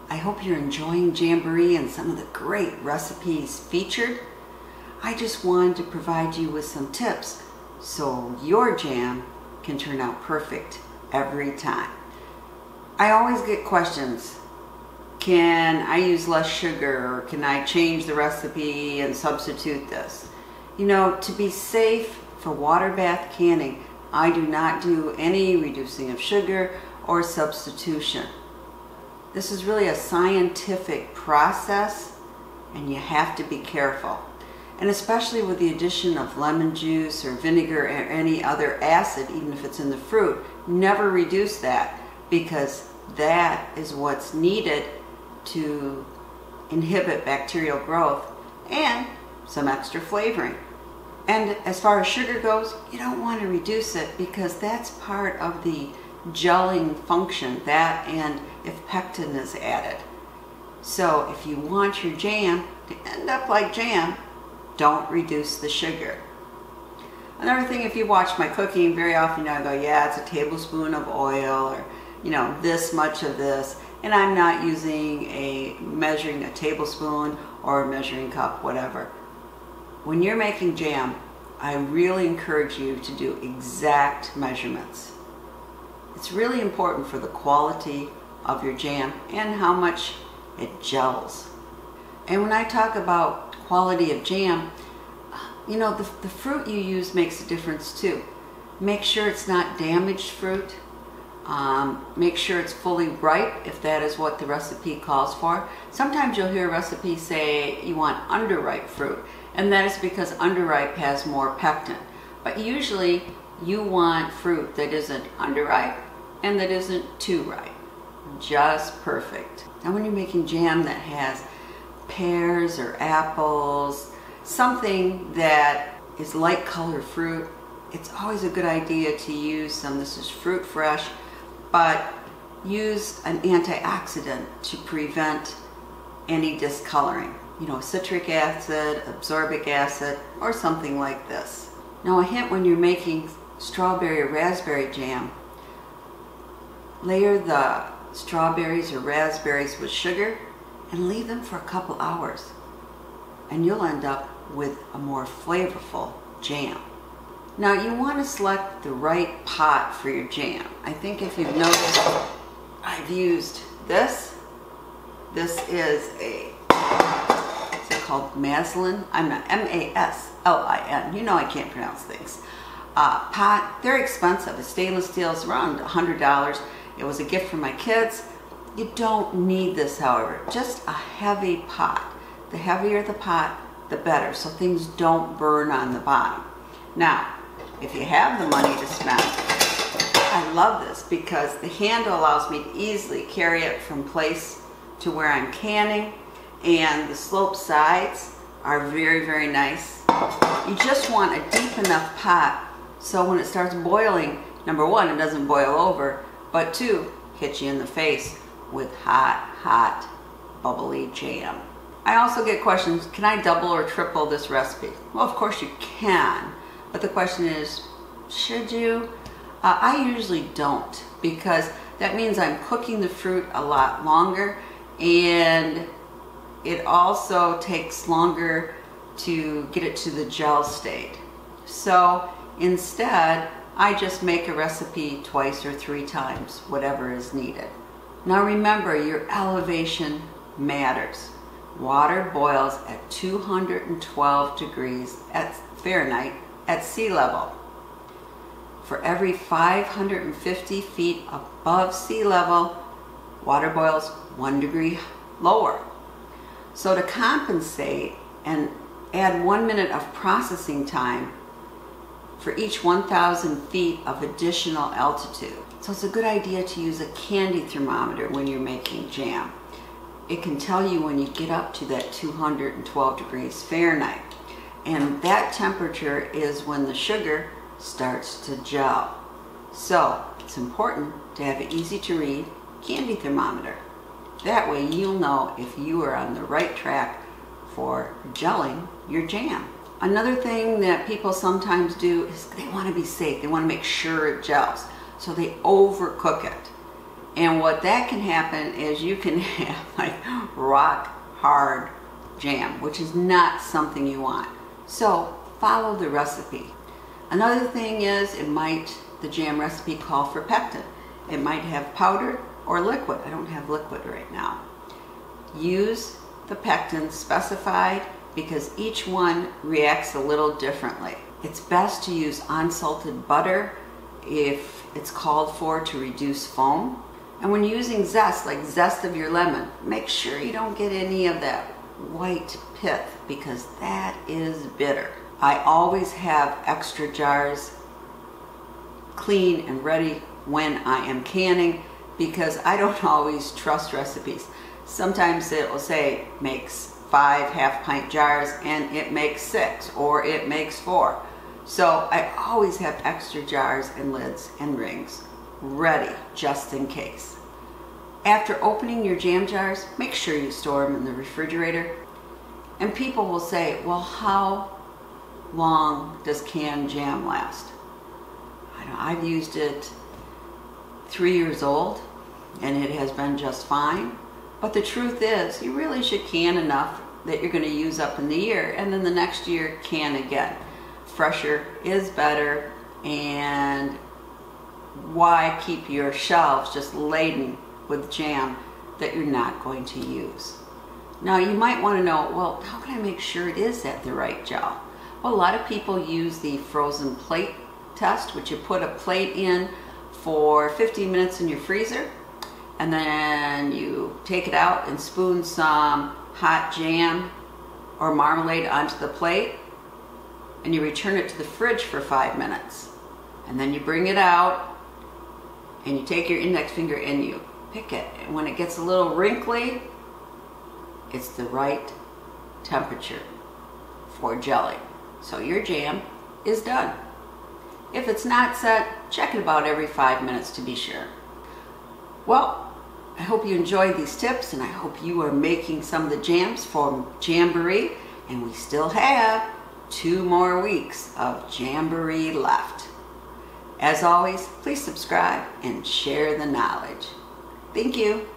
I hope you're enjoying JAMboree and some of the great recipes featured. I just wanted to provide you with some tips so your jam can turn out perfect every time. I always get questions. Can I use less sugar, or can I change the recipe and substitute this? You know, to be safe for water bath canning, I do not do any reducing of sugar or substitution. This is really a scientific process and you have to be careful. And especially with the addition of lemon juice or vinegar or any other acid, even if it's in the fruit, never reduce that, because that is what's needed to inhibit bacterial growth and some extra flavoring. And as far as sugar goes, you don't want to reduce it, because that's part of the gelling function, that and if pectin is added. So if you want your jam to end up like jam, don't reduce the sugar. Another thing, if you watch my cooking, very often I go, yeah, it's a tablespoon of oil, or you know, this much of this, and I'm not using measuring a tablespoon or a measuring cup, whatever. When you're making jam, I really encourage you to do exact measurements. It's really important for the quality of your jam and how much it gels. And when I talk about quality of jam, you know, the fruit you use makes a difference too. Make sure it's not damaged fruit. Make sure it's fully ripe, if that is what the recipe calls for. Sometimes you'll hear a recipe say you want underripe fruit, and that is because underripe has more pectin. But usually you want fruit that isn't underripe and that isn't too ripe. Just perfect. Now when you're making jam that has pears or apples, something that is light colored fruit, it's always a good idea to use some, this is fruit fresh, but use an antioxidant to prevent any discoloring. You know, citric acid, ascorbic acid, or something like this. Now a hint when you're making strawberry or raspberry jam, layer the strawberries or raspberries with sugar and leave them for a couple hours, and you'll end up with a more flavorful jam. Now you want to select the right pot for your jam. I think if you've noticed, I've used this. This is a, what's it called, Maslin? I'm not, M-A-S-L-I-N. You know I can't pronounce things. Pot, they're expensive. A stainless steel is around $100. It was a gift for my kids. You don't need this, however, just a heavy pot. The heavier the pot, the better, so things don't burn on the bottom. Now, if you have the money to spend, I love this because the handle allows me to easily carry it from place to where I'm canning, and the sloped sides are very, very nice. You just want a deep enough pot so when it starts boiling, number one, it doesn't boil over, but two, hit you in the face with hot, hot, bubbly jam. I also get questions, can I double or triple this recipe? Well, of course you can, but the question is, should you? I usually don't, because that means I'm cooking the fruit a lot longer, and it also takes longer to get it to the gel state. So instead, I just make a recipe twice or 3 times, whatever is needed. Now remember, your elevation matters. Water boils at 212 degrees Fahrenheit at sea level. For every 550 feet above sea level, water boils 1 degree lower. So to compensate and add 1 minute of processing time for each 1,000 feet of additional altitude. So it's a good idea to use a candy thermometer when you're making jam. It can tell you when you get up to that 212 degrees Fahrenheit. And that temperature is when the sugar starts to gel. So it's important to have an easy to read candy thermometer. That way you'll know if you are on the right track for gelling your jam. Another thing that people sometimes do is they want to be safe. They want to make sure it gels. So they overcook it. And what that can happen is you can have like rock hard jam, which is not something you want. So follow the recipe. Another thing is the jam recipe call for pectin. It might have powdered or liquid. I don't have liquid right now. Use the pectin specified because each one reacts a little differently. It's best to use unsalted butter if it's called for to reduce foam. And when using zest, like zest of your lemon, make sure you don't get any of that white pith because that is bitter. I always have extra jars clean and ready when I am canning because I don't always trust recipes. Sometimes it will say makes 5 half-pint jars and it makes 6 or it makes 4. So I always have extra jars and lids and rings ready just in case. After opening your jam jars, make sure you store them in the refrigerator. And people will say, well, how long does canned jam last? I've used it 3 years old and it has been just fine. But the truth is, you really should can enough that you're going to use up in the year, and then the next year can again. Fresher is better, and why keep your shelves just laden with jam that you're not going to use? Now you might want to know, well, how can I make sure it is at the right gel? Well, a lot of people use the frozen plate test, which you put a plate in for 15 minutes in your freezer, and then you take it out and spoon some hot jam or marmalade onto the plate, and you return it to the fridge for 5 minutes. And then you bring it out and you take your index finger and you pick it. And when it gets a little wrinkly, it's the right temperature for gelling. So your jam is done. If it's not set, check it about every 5 minutes to be sure. Well, I hope you enjoyed these tips, and I hope you are making some of the jams for JAMboree, and we still have 2 more weeks of JAMboree left. As always, please subscribe and share the knowledge. Thank you.